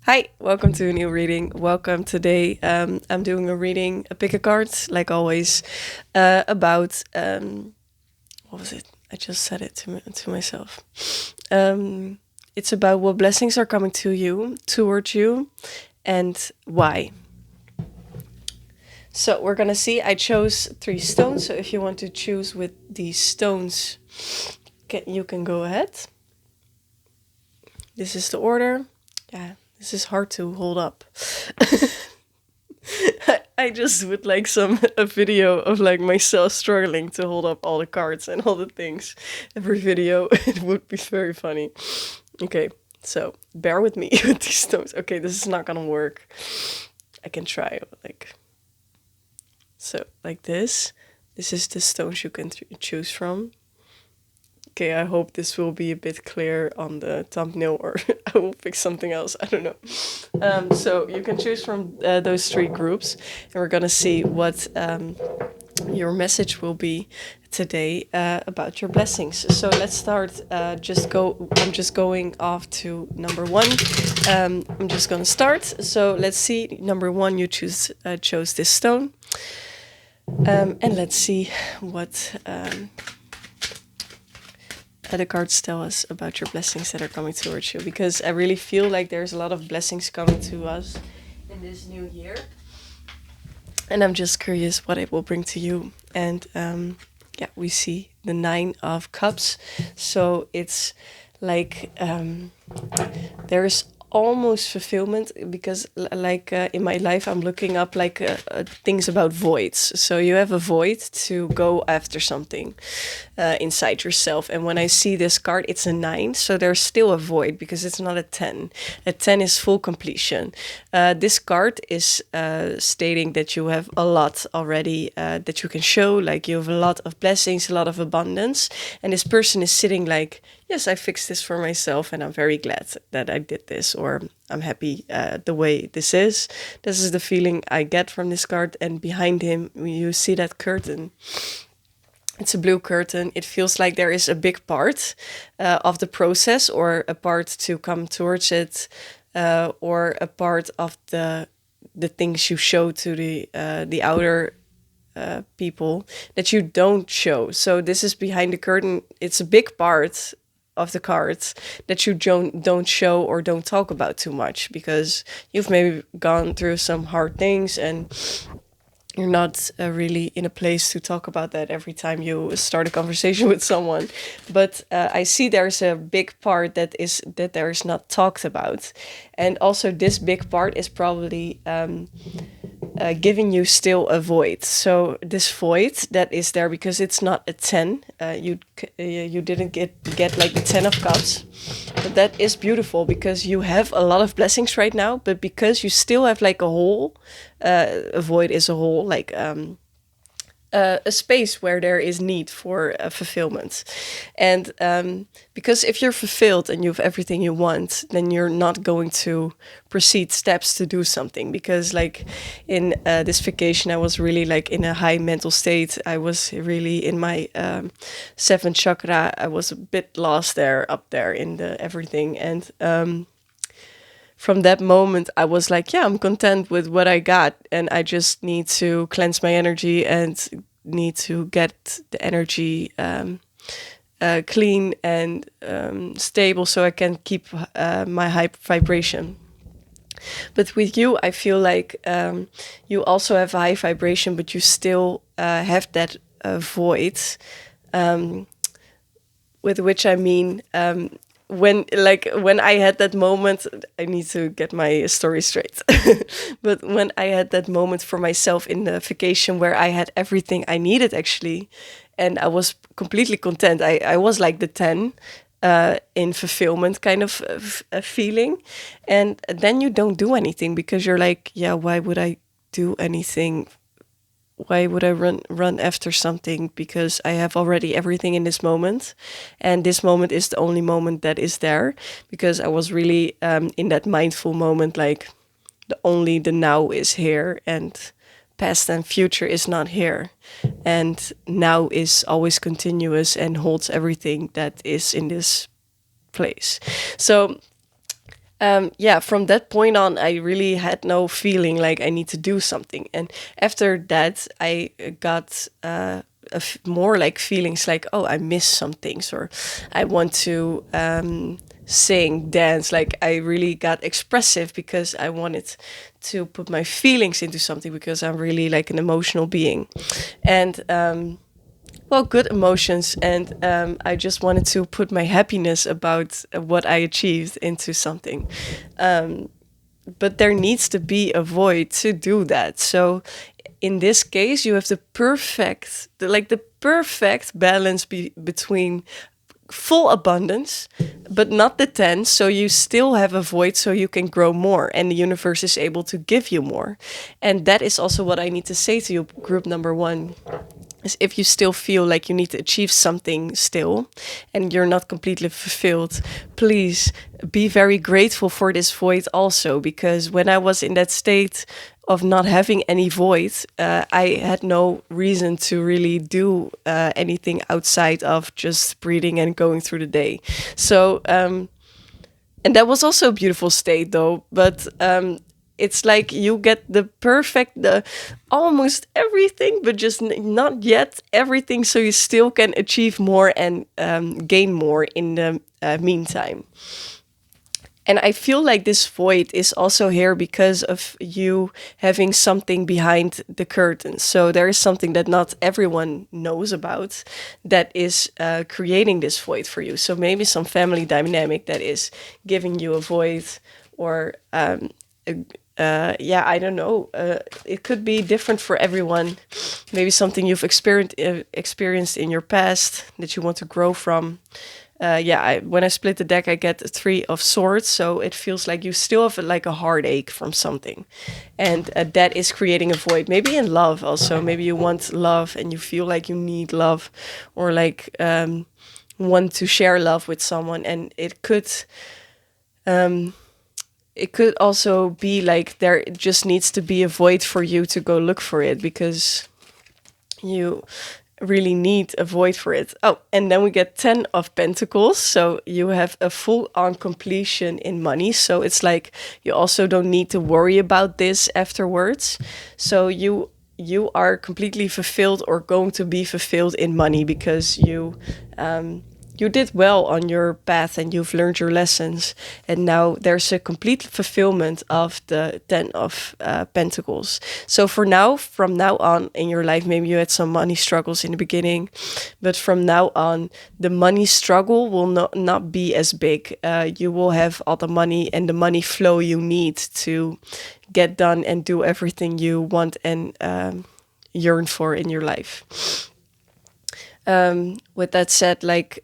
Hi, welcome to a new reading. Welcome today. I'm doing a reading, a pick a card, like always, about what was it? I just said it to myself. It's about what blessings are coming to you, towards you, and why. So we're gonna see. I chose 3 stones. So if you want to choose with these stones, you can go ahead. This is the order. Yeah, this is hard to hold up. I just would like a video of like myself struggling to hold up all the cards and all the things. Every video, it would be very funny. Okay, so bear with me with these stones. Okay, this is not gonna work. I can try like this. This is the stones you can choose from. Okay, I hope this will be a bit clear on the thumbnail, or I will pick something else. I don't know. So you can choose from those 3 groups, and we're gonna see what your message will be today about your blessings. So let's start. I'm just going off to number 1. I'm just gonna start. So let's see. Number 1, you chose this stone, and let's see what. The cards tell us about your blessings that are coming towards you, because I really feel like there's a lot of blessings coming to us in this new year, and I'm just curious what it will bring to you. And yeah, we see the 9 of Cups, so it's like there's almost fulfillment, because in my life I'm looking up things about voids. So you have a void to go after something inside yourself, and when I see this card, it's a 9, so there's still a void because it's not a 10. A 10 is full completion. This card is stating that you have a lot already that you can show, like you have a lot of blessings, a lot of abundance, and this person is sitting like, yes, I fixed this for myself and I'm very glad that I did this, or I'm happy the way this is. This is the feeling I get from this card. And behind him, you see that curtain. It's a blue curtain. It feels like there is a big part of the process, or a part to come towards it, or a part of the things you show to the outer people that you don't show. So this is behind the curtain. It's a big part of the cards that you don't show or don't talk about too much, because you've maybe gone through some hard things and you're not really in a place to talk about that every time you start a conversation with someone. But I see there's a big part that there is not talked about, and also this big part is probably giving you still a void. So this void that is there because it's not a 10. You didn't get like the 10 of cups, but that is beautiful because you have a lot of blessings right now. But because you still have like a hole, a void is a hole, like a space where there is need for fulfillment. And because if you're fulfilled and you have everything you want, then you're not going to proceed steps to do something. Because like in this vacation, I was really like in a high mental state. I was really in my 7th chakra. I was a bit lost there, up there in the everything. And from that moment, I was like, yeah, I'm content with what I got. And I just need to cleanse my energy and need to get the energy clean and stable, so I can keep my high vibration. But with you, I feel like you also have a high vibration, but you still have that void, with which I mean, when I had that moment, I need to get my story straight. But when I had that moment for myself in the vacation where I had everything I needed actually, and I was completely content. I was like the 10 in fulfillment kind of a feeling. And then you don't do anything because you're like, yeah, why would I do anything? Why would I run after something, because I have already everything in this moment, and this moment is the only moment that is there, because I was really in that mindful moment, like the now is here, and past and future is not here, and now is always continuous and holds everything that is in this place. So Yeah, from that point on, I really had no feeling like I need to do something. And after that, I got more like feelings like, oh, I miss some things, or I want to sing, dance. Like I really got expressive because I wanted to put my feelings into something because I'm really like an emotional being. And well, good emotions, and I just wanted to put my happiness about what I achieved into something. But there needs to be a void to do that. So in this case, you have the perfect balance between full abundance, but not the 10. So you still have a void so you can grow more and the universe is able to give you more. And that is also what I need to say to you, group number one, is if you still feel like you need to achieve something still and you're not completely fulfilled, please be very grateful for this void also. Because when I was in that state of not having any void, I had no reason to really do anything outside of just breathing and going through the day. So, and that was also a beautiful state though, but it's like you get the almost everything, but just not yet everything, so you still can achieve more and gain more in the meantime. And I feel like this void is also here because of you having something behind the curtain. So there is something that not everyone knows about that is creating this void for you. So maybe some family dynamic that is giving you a void, or yeah, I don't know. It could be different for everyone. Maybe something you've experienced in your past that you want to grow from. Yeah, when I split the deck, I get a 3 of swords, so it feels like you still have like a heartache from something, and that is creating a void. Maybe in love also. Maybe you want love and you feel like you need love, or like want to share love with someone, and it could also be like there just needs to be a void for you to go look for it because you really need a void for it. Oh, and then we get 10 of Pentacles. So you have a full on completion in money. So it's like you also don't need to worry about this afterwards. So you are completely fulfilled or going to be fulfilled in money because you did well on your path and you've learned your lessons. And now there's a complete fulfillment of the 10 of Pentacles. So for now, from now on in your life, maybe you had some money struggles in the beginning, but from now on, the money struggle will not be as big. You will have all the money and the money flow you need to get done and do everything you want and yearn for in your life. With that said, like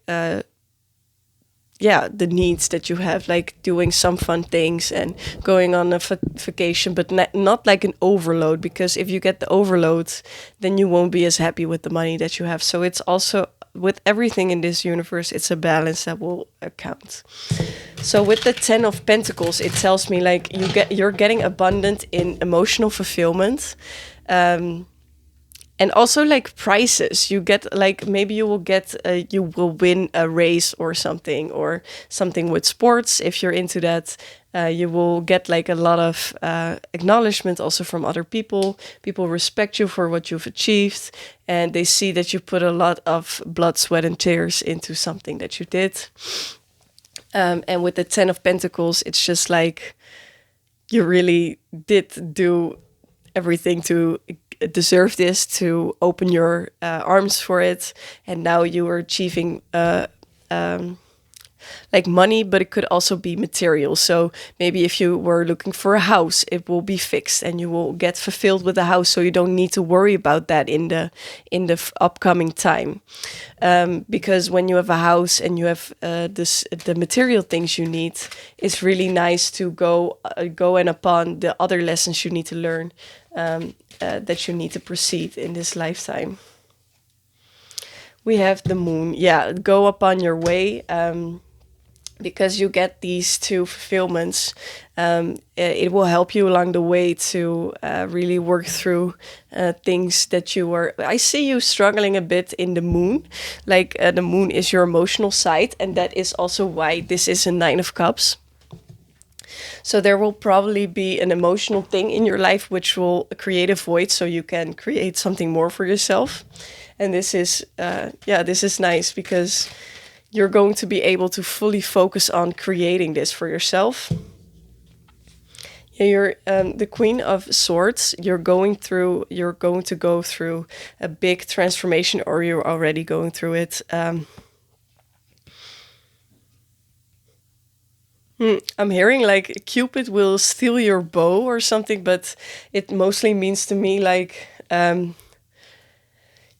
yeah, the needs that you have, like doing some fun things and going on a vacation, but not like an overload, because if you get the overload, then you won't be as happy with the money that you have. So it's also, with everything in this universe, it's a balance that will count. So with the 10 of Pentacles, it tells me like you're getting abundant in emotional fulfillment. And also like prizes, you get like, maybe you will win a race or something with sports. If you're into that, you will get like a lot of acknowledgement also from other people. People respect you for what you've achieved, and they see that you put a lot of blood, sweat, and tears into something that you did. And with the 10 of Pentacles, it's just like you really did do everything to deserve this, to open your arms for it, and now you are achieving like money, but it could also be material. So maybe if you were looking for a house, it will be fixed and you will get fulfilled with the house, so you don't need to worry about that in the upcoming time, because when you have a house and you have the material things you need, it's really nice to go and upon the other lessons you need to learn, that you need to proceed in this lifetime. We have the moon. Yeah, go upon your way, because you get these 2 fulfillments. It will help you along the way to really work through things that you were. I see you struggling a bit in the moon. Like the moon is your emotional side, and that is also why this is a 9 of Cups. So there will probably be an emotional thing in your life which will create a void, so you can create something more for yourself. And this is, yeah, this is nice because you're going to be able to fully focus on creating this for yourself. Yeah, you're the Queen of Swords. You're going to go through a big transformation, or you're already going through it. I'm hearing like Cupid will steal your bow or something, but it mostly means to me like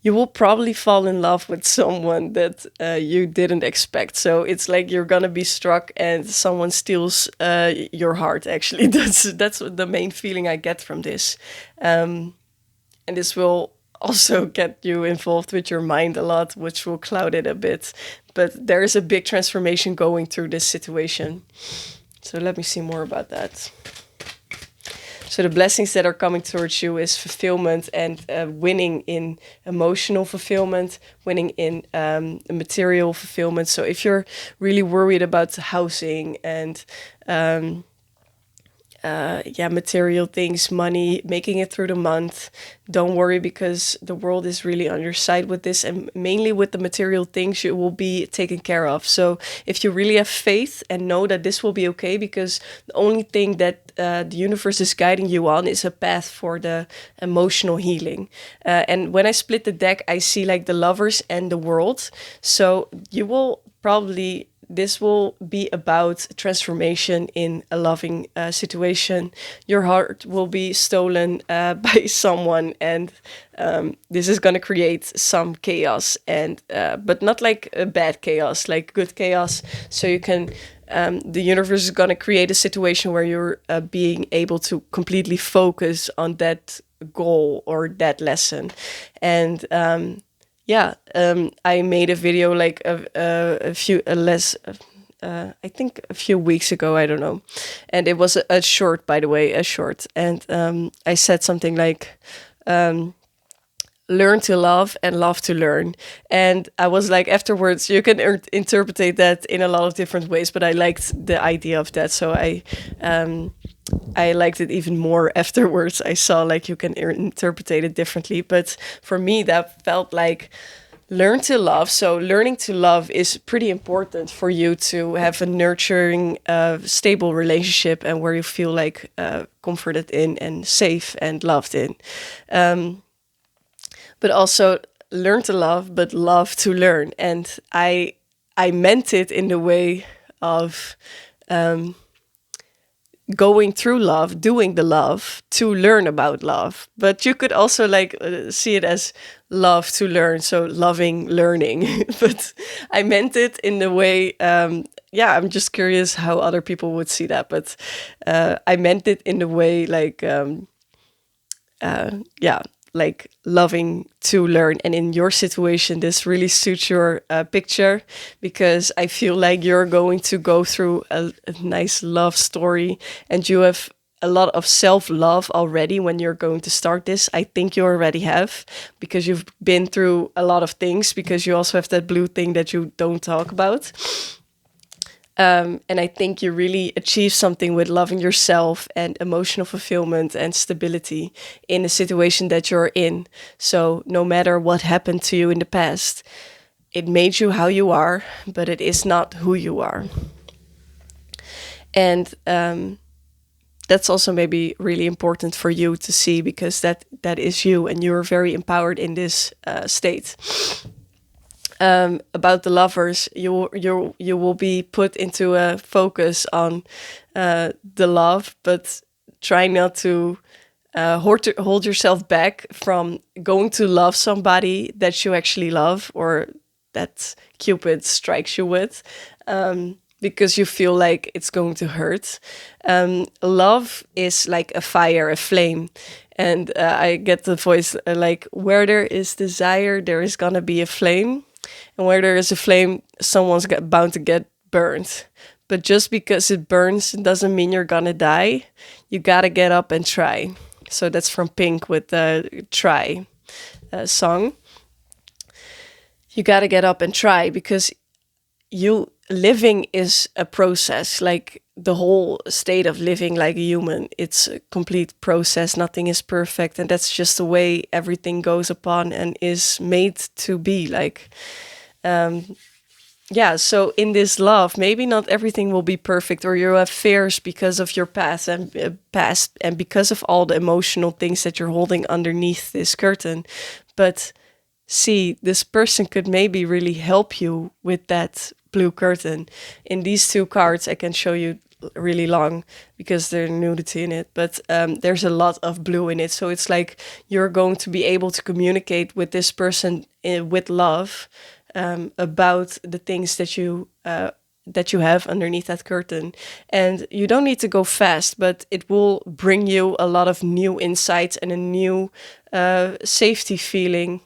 you will probably fall in love with someone that you didn't expect. So it's like you're gonna be struck and someone steals your heart. Actually, that's the main feeling I get from this, and this will also get you involved with your mind a lot, which will cloud it a bit. But there is a big transformation going through this situation. So let me see more about that. So the blessings that are coming towards you is fulfillment and winning in emotional fulfillment, winning in material fulfillment. So if you're really worried about housing and yeah, material things, money, making it through the month, don't worry because the world is really on your side with this, and mainly with the material things you will be taken care of. So if you really have faith and know that this will be okay, because the only thing that the universe is guiding you on is a path for the emotional healing. And when I split the deck, I see like the lovers and the world. So you will probably, this will be about transformation in a loving situation. Your heart will be stolen by someone, and this is going to create some chaos, and but not like a bad chaos, like good chaos. So you can. The universe is going to create a situation where you're being able to completely focus on that goal or that lesson, and yeah, I made a video like a few less. I think a few weeks ago, I don't know, and it was a short, by the way, a short, and I said something like, "Learn to love and love to learn," and I was like, afterwards, you can interpret that in a lot of different ways, but I liked the idea of that, so I liked it even more afterwards. I saw like you can interpret it differently, but for me that felt like learn to love. So learning to love is pretty important for you to have a nurturing, stable relationship, and where you feel like comforted in and safe and loved in. But also learn to love, but love to learn. And I meant it in the way of going through love, doing the love to learn about love. But you could also like see it as love to learn, so loving learning. But I meant it in the way, yeah, I'm just curious how other people would see that. But I meant it in the way like, yeah, like loving to learn. And in your situation, this really suits your picture, because I feel like you're going to go through a nice love story, and you have a lot of self-love already when you're going to start this. I think you already have, because you've been through a lot of things, because you also have that blue thing that you don't talk about. And I think you really achieve something with loving yourself and emotional fulfillment and stability in the situation that you're in. So no matter what happened to you in the past, it made you how you are, but it is not who you are. And that's also maybe really important for you to see, because that is you, and you're very empowered in this state. About the lovers, you will be put into a focus on the love, but try not to hold yourself back from going to love somebody that you actually love, or that Cupid strikes you with, because you feel like it's going to hurt. Love is like a fire, a flame. And I get the voice like, where there is desire, there is gonna be a flame. And where there is a flame, someone's bound to get burned. But just because it burns doesn't mean you're gonna die. You gotta get up and try. So that's from Pink with the Try song. You gotta get up and try, because you living is a process. Like the whole state of living like a human. It's a complete process. Nothing is perfect, and that's just the way everything goes upon and is made to be. Like, yeah. So in this love, maybe not everything will be perfect, or you have fears because of your past, and because of all the emotional things that you're holding underneath this curtain. But see, this person could maybe really help you with that blue curtain. In these two cards, I can show you really long because there's nudity in it, but there's a lot of blue in it. So it's like you're going to be able to communicate with this person with love about the things that you have underneath that curtain. And you don't need to go fast, but it will bring you a lot of new insights and a new safety feeling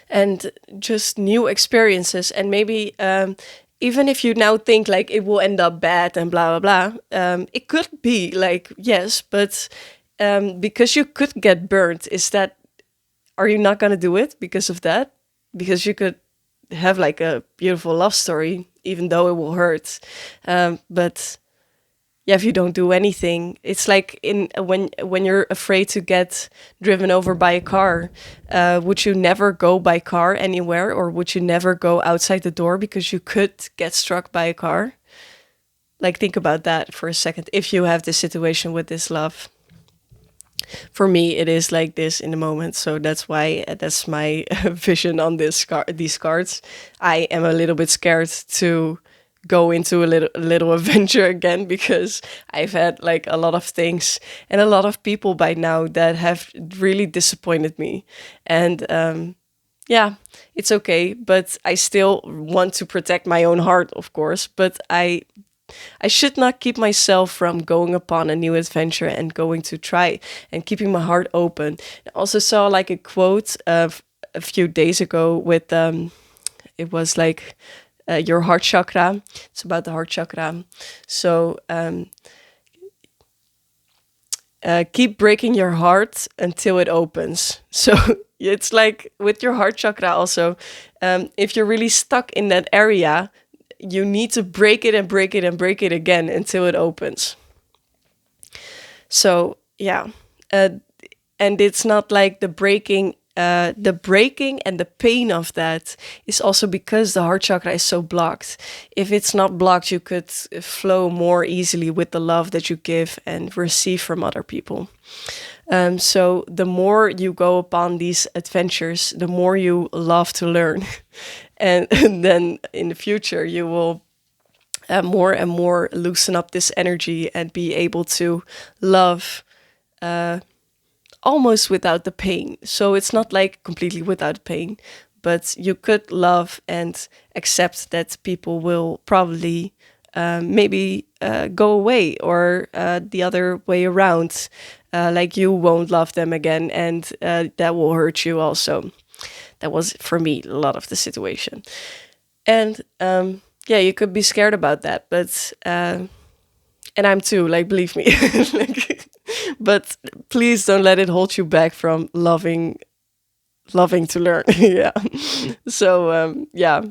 and just new experiences. And maybe even if you now think like it will end up bad and blah blah blah, it could be like yes, but because you could get burnt, is that, are you not gonna do it because of that? Because you could have like a beautiful love story, even though it will hurt. But yeah, if you don't do anything, it's like in when you're afraid to get driven over by a car. Would you never go by car anywhere, or would you never go outside the door because you could get struck by a car? Like, think about that for a second. If you have this situation with this love, for me, it is like this in the moment. So that's why that's my vision on these cards. I am a little bit scared to go into a little adventure again, because I've had like a lot of things and a lot of people by now that have really disappointed me. And yeah, it's okay, but I still want to protect my own heart, of course. But I should not keep myself from going upon a new adventure and going to try and keeping my heart open. I also saw like a quote of a few days ago with it was like your heart chakra. It's about the heart chakra. So keep breaking your heart until it opens. So it's like with your heart chakra also, if you're really stuck in that area, you need to break it and break it and break it again until it opens. So yeah, and it's not like the breaking and the pain of that is also because the heart chakra is so blocked. If it's not blocked, you could flow more easily with the love that you give and receive from other people. So the more you go upon these adventures, the more you love to learn. And then in the future, you will more and more loosen up this energy and be able to love almost without the pain. So it's not like completely without pain, but you could love and accept that people will probably maybe go away, or the other way around. Like you won't love them again, and that will hurt you also. That was for me a lot of the situation. And yeah, you could be scared about that, but and I'm too, like, believe me. Like, but please don't let it hold you back from loving to learn. Yeah. So yeah.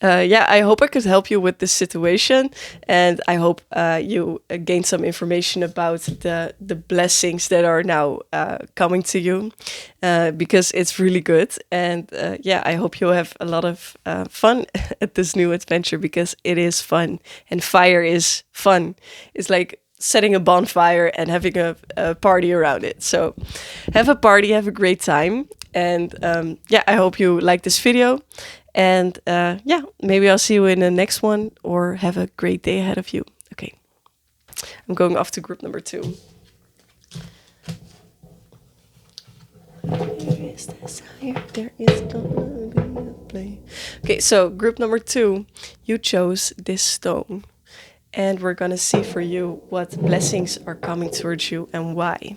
Yeah, I hope I could help you with this situation, and I hope you gain some information about the blessings that are now coming to you, because it's really good. And yeah, I hope you have a lot of fun at this new adventure, because it is fun, and fire is fun. It's like setting a bonfire and having a party around it. So have a party, have a great time, and yeah, I hope you like this video. And yeah, maybe I'll see you in the next one, or have a great day ahead of you. Okay, I'm going off to group number 2. Okay, so group number 2, you chose this stone. And we're gonna see for you what blessings are coming towards you and why.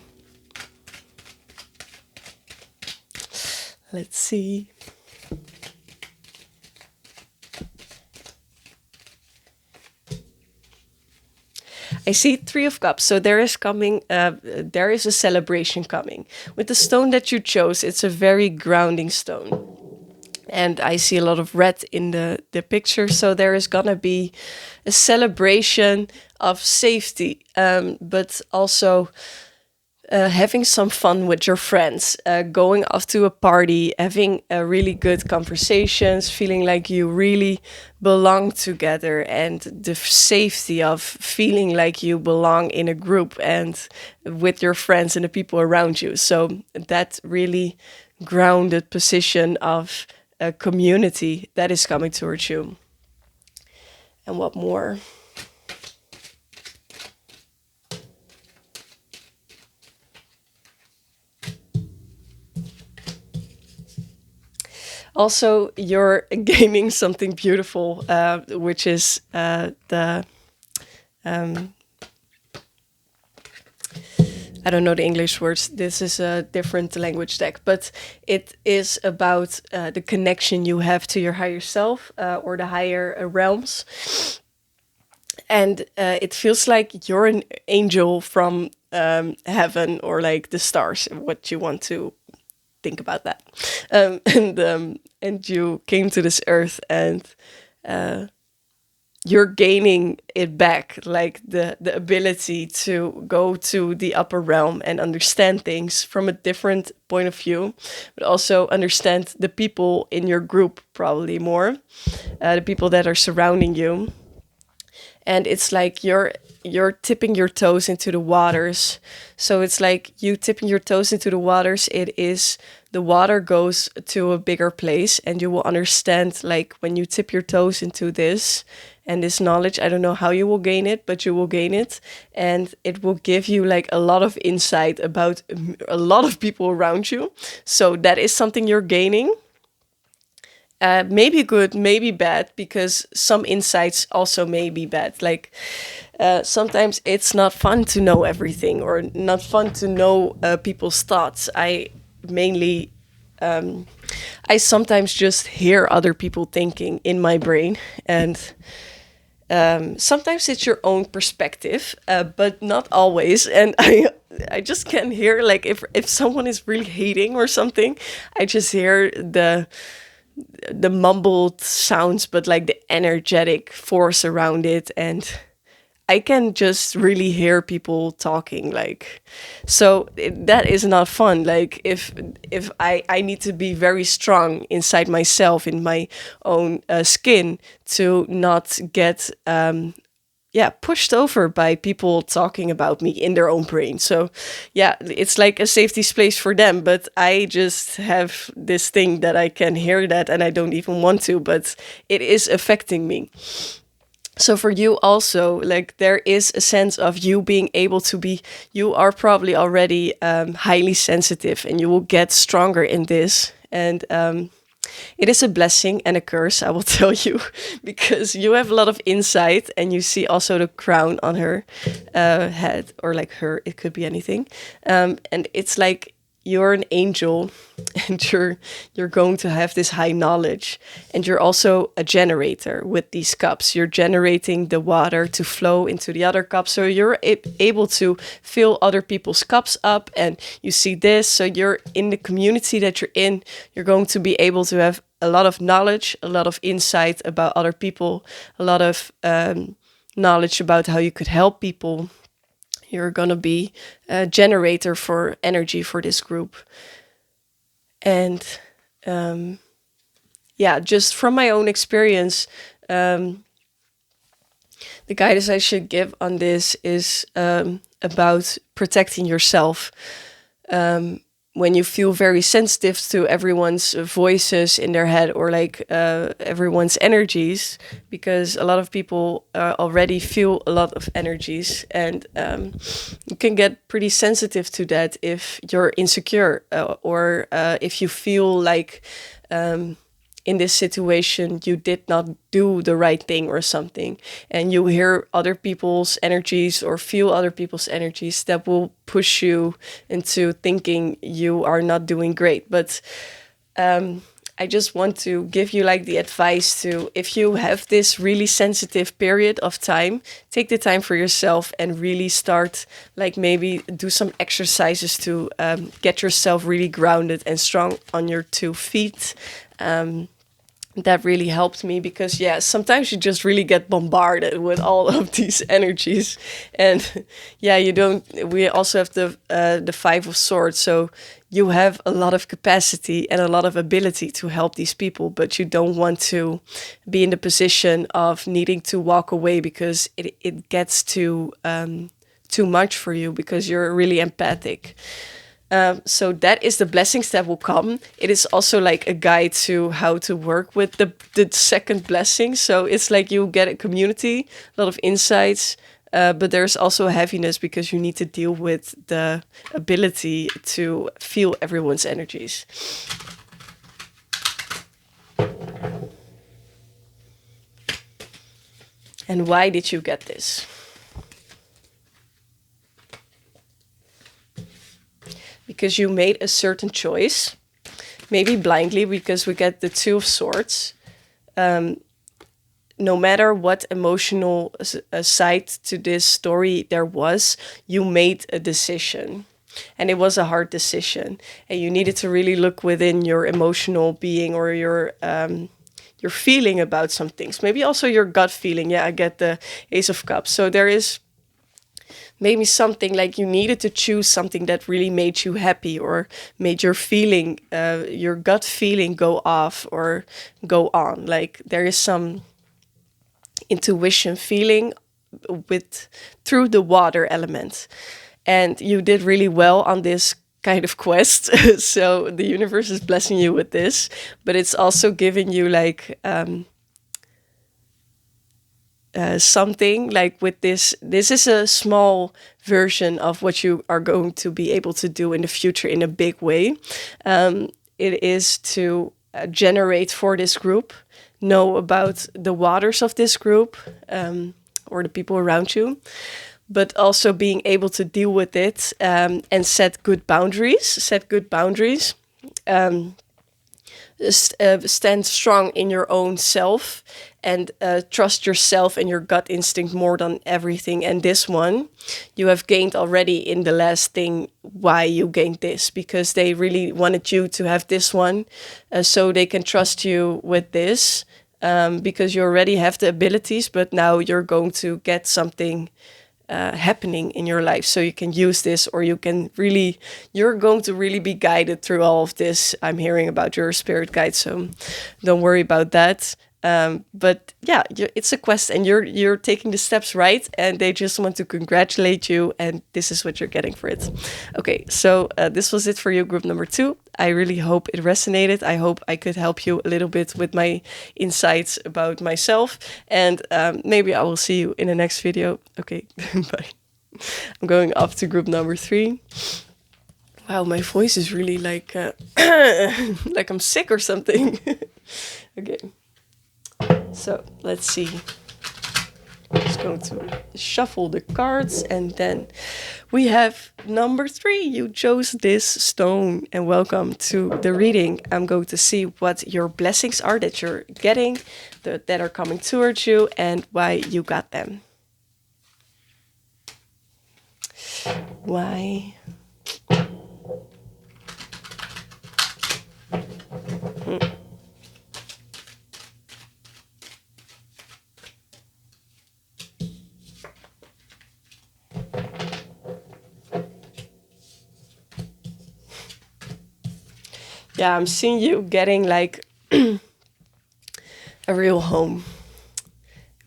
Let's see. I see 3 of Cups, so there is coming. There is a celebration coming with the stone that you chose. It's a very grounding stone. and I see a lot of red in the picture. So there is gonna be a celebration of safety, but also having some fun with your friends, going off to a party, having really good conversations, feeling like you really belong together, and the safety of feeling like you belong in a group and with your friends and the people around you. So that really grounded position of a community that is coming towards you. And what more? Also, you're gaining something beautiful, which is the I don't know the English words. This is a different language deck, but it is about the connection you have to your higher self, or the higher realms. And it feels like you're an angel from heaven, or like the stars, what you want to think about that. And you came to this earth, and you're gaining it back, like the ability to go to the upper realm and understand things from a different point of view, but also understand the people in your group probably more, the people that are surrounding you. And it's like you're tipping your toes into the waters. So it's like you tipping your toes into the waters. It is the water goes to a bigger place, and you will understand, like, when you tip your toes into this and this knowledge, I don't know how you will gain it, but you will gain it, and it will give you like a lot of insight about a lot of people around you. So that is something you're gaining. Maybe good, maybe bad, because some insights also may be bad. Like sometimes it's not fun to know everything, or not fun to know people's thoughts. Mainly, I sometimes just hear other people thinking in my brain, and sometimes it's your own perspective, but not always. And I just can hear, like, if someone is really hating or something, I just hear the mumbled sounds, but like the energetic force around it, and I can just really hear people talking, like, so that is not fun. Like, if I need to be very strong inside myself, in my own skin, to not get yeah, pushed over by people talking about me in their own brain. So yeah, it's like a safety space for them, but I just have this thing that I can hear that, and I don't even want to, but it is affecting me. So for you also, like, there is a sense of you being able to be, you are probably already highly sensitive, and you will get stronger in this. And it is a blessing and a curse, I will tell you, because you have a lot of insight, and you see also the crown on her head, or like her, it could be anything. And it's like you're an angel, and you're going to have this high knowledge, and you're also a generator with these cups. You're generating the water to flow into the other cups, so you're able to fill other people's cups up. And you see this, so you're in the community that you're in, you're going to be able to have a lot of knowledge, a lot of insight about other people, a lot of knowledge about how you could help people. You're going to be a generator for energy for this group. And yeah, just from my own experience, the guidance I should give on this is about protecting yourself. When you feel very sensitive to everyone's voices in their head, or like everyone's energies, because a lot of people already feel a lot of energies, and you can get pretty sensitive to that if you're insecure, or if you feel like in this situation you did not do the right thing or something, and you hear other people's energies or feel other people's energies, that will push you into thinking you are not doing great. But I just want to give you like the advice to, if you have this really sensitive period of time, take the time for yourself and really start, like, maybe do some exercises to get yourself really grounded and strong on your 2 feet. that really helped me, because yeah, sometimes you just really get bombarded with all of these energies. And yeah, you don't we also have the Five of Swords, so you have a lot of capacity and a lot of ability to help these people, but you don't want to be in the position of needing to walk away, because it gets too much for you, because you're really empathic. So that is the blessings that will come. It is also like a guide to how to work with the second blessing. So it's like you get a community, a lot of insights, but there's also a heaviness, because you need to deal with the ability to feel everyone's energies. And why did you get this? Because you made a certain choice, maybe blindly, because we get the Two of Swords. No matter what emotional side to this story there was, you made a decision. And it was a hard decision. And you needed to really look within your emotional being, or your feeling about some things. Maybe also your gut feeling. Yeah, I get the Ace of Cups. So there is maybe something like you needed to choose something that really made you happy, or made your feeling, your gut feeling go off or go on. Like there is some intuition feeling with through the water element. And you did really well on this kind of quest. So the universe is blessing you with this, but it's also giving you like something like with this is a small version of what you are going to be able to do in the future in a big way. It is to generate for this group, know about the waters of this group, or the people around you, but also being able to deal with it, and set good boundaries. Stand strong in your own self, and trust yourself and your gut instinct more than everything. And this one you have gained already in the last thing. Why you gained this? Because they really wanted you to have this one, so they can trust you with this, because you already have the abilities, but now you're going to get something happening in your life, so you can use this, or you're going to really be guided through all of this. I'm hearing about your spirit guide, so don't worry about that. But yeah, it's a quest, and you're taking the steps right, and they just want to congratulate you, and this is what you're getting for it. Okay, so this was it for you, group number 2. I really hope it resonated. I hope I could help you a little bit with my insights about myself, and maybe I will see you in the next video. Okay, bye. I'm going off to group number 3. Wow, my voice is really like like I'm sick or something. Okay. So let's see. I'm just going to shuffle the cards, and then we have number 3. You chose this stone, and welcome to the reading. I'm going to see what your blessings are that you're getting, that are coming towards you, and why you got them. Why? Yeah, I'm seeing you getting like a real home.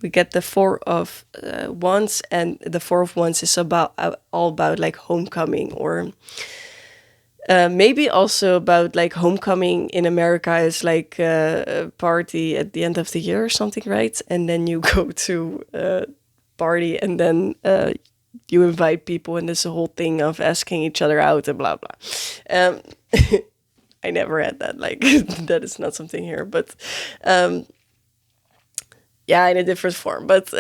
We get the Four of Wands, and the Four of Wands is all about like homecoming, or maybe also about like homecoming in America is like a party at the end of the year or something, right? And then you go to a party, and then you invite people, and there's a whole thing of asking each other out and blah blah. I never had that. Like that is not something here, but yeah, in a different form. But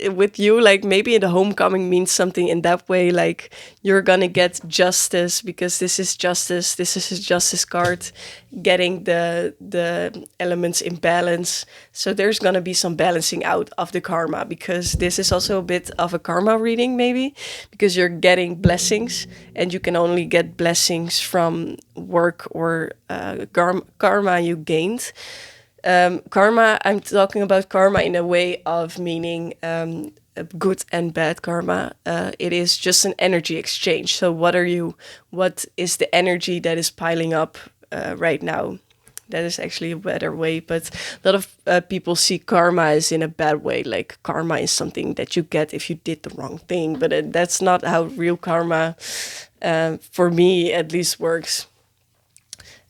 with you, like maybe the homecoming means something in that way. Like you're gonna get justice, because this is justice. This is his justice card, getting the elements in balance. So there's gonna be some balancing out of the karma, because this is also a bit of a karma reading, maybe because you're getting blessings, and you can only get blessings from work or karma you gained. Karma, I'm talking about karma in a way of meaning good and bad karma. It is just an energy exchange. So what is the energy that is piling up right now? That is actually a better way, but a lot of people see karma as in a bad way. Like karma is something that you get if you did the wrong thing, but that's not how real karma, for me at least, works.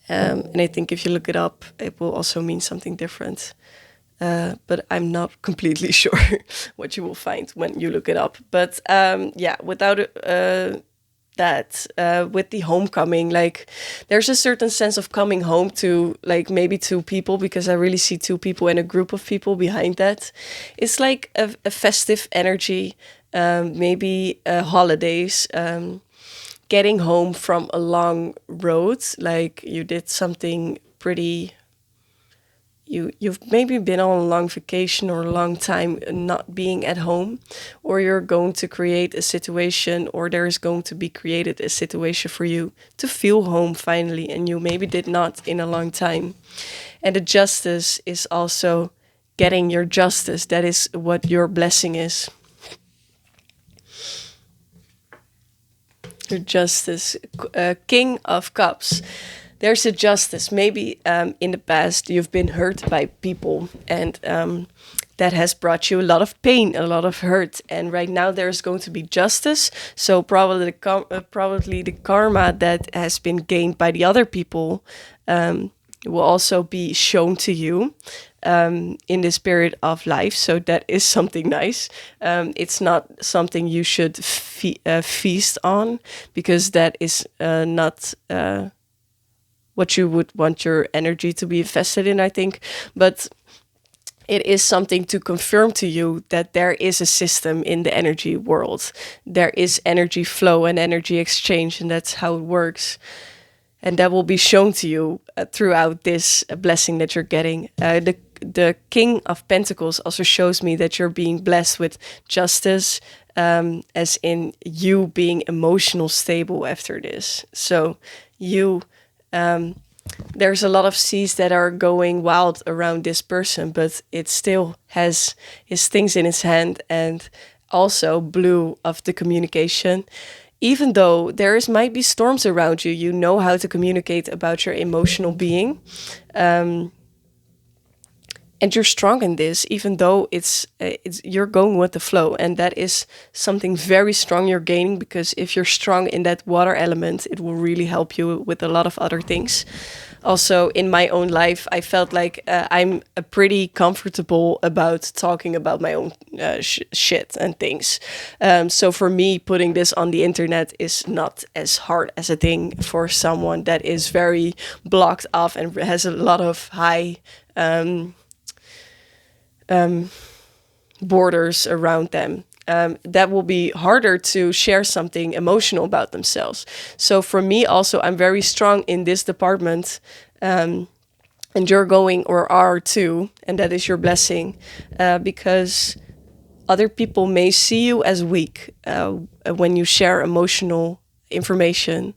And I think if you look it up, it will also mean something different. But I'm not completely sure what you will find when you look it up. But yeah, without with the homecoming, like there's a certain sense of coming home to like maybe two people, because I really see two people and a group of people behind that. It's like a festive energy, maybe holidays. Getting home from a long road, like you did something pretty, you've maybe been on a long vacation or a long time not being at home, or you're going to create a situation, or there's going to be created a situation for you to feel home finally, and you maybe did not in a long time. And the justice is also getting your justice. That is what your blessing is. Your justice, King of Cups. There's a justice. Maybe in the past you've been hurt by people, and that has brought you a lot of pain, a lot of hurt. And right now there's going to be justice. So probably the karma that has been gained by the other people will also be shown to you in this period of life. So that is something nice. It's not something you should feast on, because that is not what you would want your energy to be invested in, I think. But it is something to confirm to you that there is a system in the energy world. There is energy flow and energy exchange, and that's how it works. And that will be shown to you throughout this blessing that you're getting. The King of Pentacles also shows me that you're being blessed with justice, as in you being emotional stable after this. So you, there's a lot of seas that are going wild around this person, but it still has his things in his hand, and also blue of the communication. Even though might be storms around you, you know how to communicate about your emotional being. And you're strong in this, even though it's you're going with the flow, and that is something very strong you're gaining, because if you're strong in that water element, it will really help you with a lot of other things. Also, in my own life, I felt like I'm pretty comfortable about talking about my own shit and things. So for me, putting this on the internet is not as hard as a thing for someone that is very blocked off and has a lot of high borders around them. That will be harder to share something emotional about themselves. So for me also, I'm very strong in this department, and you're going or are too, and that is your blessing, because other people may see you as weak when you share emotional information,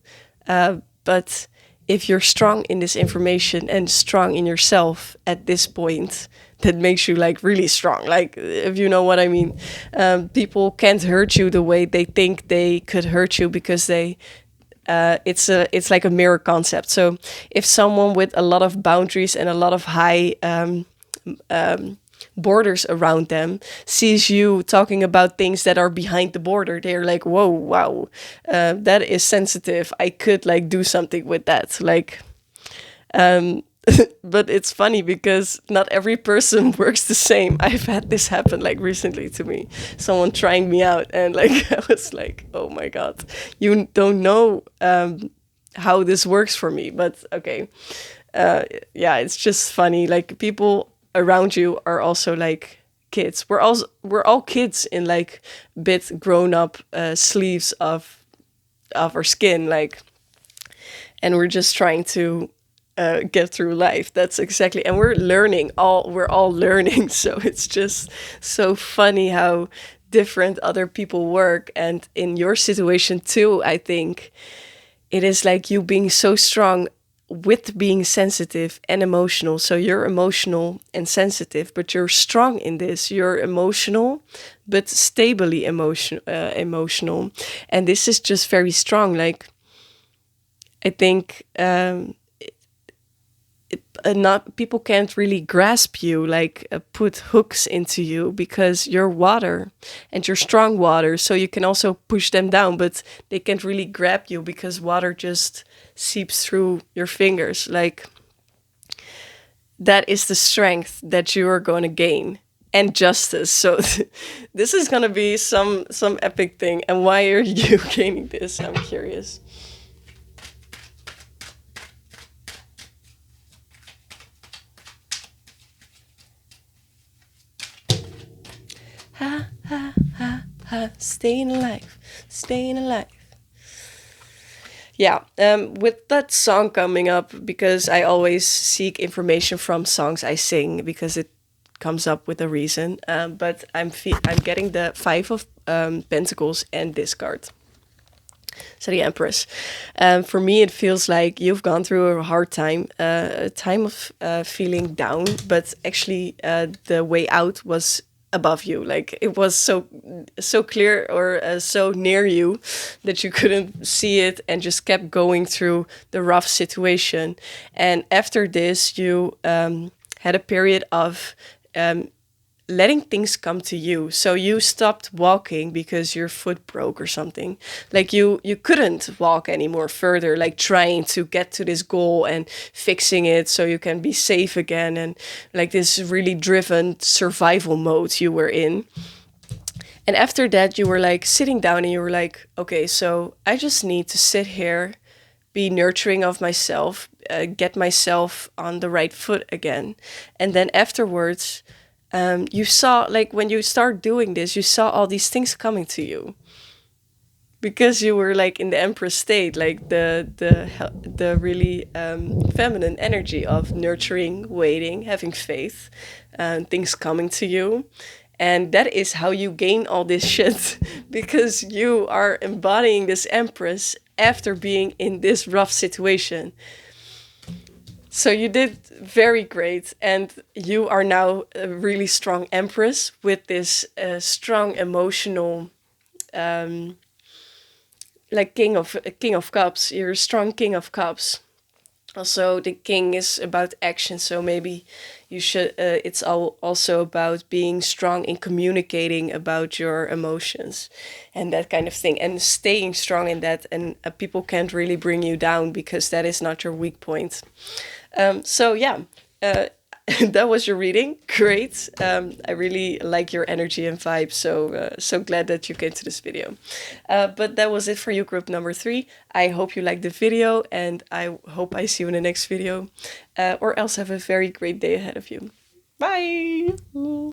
but if you're strong in this information and strong in yourself at this point, that makes you like really strong. Like, if you know what I mean. People can't hurt you the way they think they could hurt you, because it's like a mirror concept. So if someone with a lot of boundaries and a lot of high borders around them sees you talking about things that are behind the border, they're like, whoa, wow, that is sensitive. I could like do something with that. Like, but it's funny because not every person works the same. I've had this happen like recently to me. Someone trying me out, and like I was like, oh my God, you don't know how this works for me. But okay. Yeah, it's just funny. Like, people around you are also like kids. We're all kids in like bit grown up sleeves of our skin, like, and we're just trying to get through life. That's exactly, and we're all learning. So it's just so funny how different other people work. And in your situation too, I think it is like you being so strong with being sensitive and emotional. So you're emotional and sensitive, but you're strong in this. You're emotional, but stably emotional. And this is just very strong. Like, I think not people can't really grasp you, like put hooks into you, because you're water and you're strong water. So you can also push them down, but they can't really grab you because water just seeps through your fingers. Like, that is the strength that you are going to gain, and justice. So this is going to be some epic thing. And why are you gaining this? I'm curious. Ha ha ha ha, staying alive, staying alive. Yeah, with that song coming up, because I always seek information from songs I sing because it comes up with a reason. But I'm getting the Five of Pentacles and this card. So the Empress. For me, it feels like you've gone through a hard time, a time of feeling down, but actually the way out was above you. Like, it was so clear, or so near you, that you couldn't see it and just kept going through the rough situation. And after this, you had a period of letting things come to you. So you stopped walking because your foot broke or something. Like, you couldn't walk anymore further, like trying to get to this goal and fixing it so you can be safe again, and like this really driven survival mode you were in. And after that, you were like sitting down and you were like, okay, so I just need to sit here, be nurturing of myself, get myself on the right foot again. And then afterwards, you saw, like, when you start doing this, you saw all these things coming to you because you were like in the Empress state, like the really feminine energy of nurturing, waiting, having faith, things coming to you. And that is how you gain all this shit because you are embodying this Empress after being in this rough situation. So you did very great, and you are now a really strong Empress with this strong emotional, like King of Cups. You're a strong King of Cups. Also, the King is about action, so maybe you should. It's also about being strong in communicating about your emotions, and that kind of thing, and staying strong in that. And people can't really bring you down because that is not your weak point. So yeah, uh, that was your reading. Great. I really like your energy and vibe. So glad that you came to this video. But that was it for you, group number 3. I hope you liked the video, and I hope I see you in the next video. Or else have a very great day ahead of you. Bye.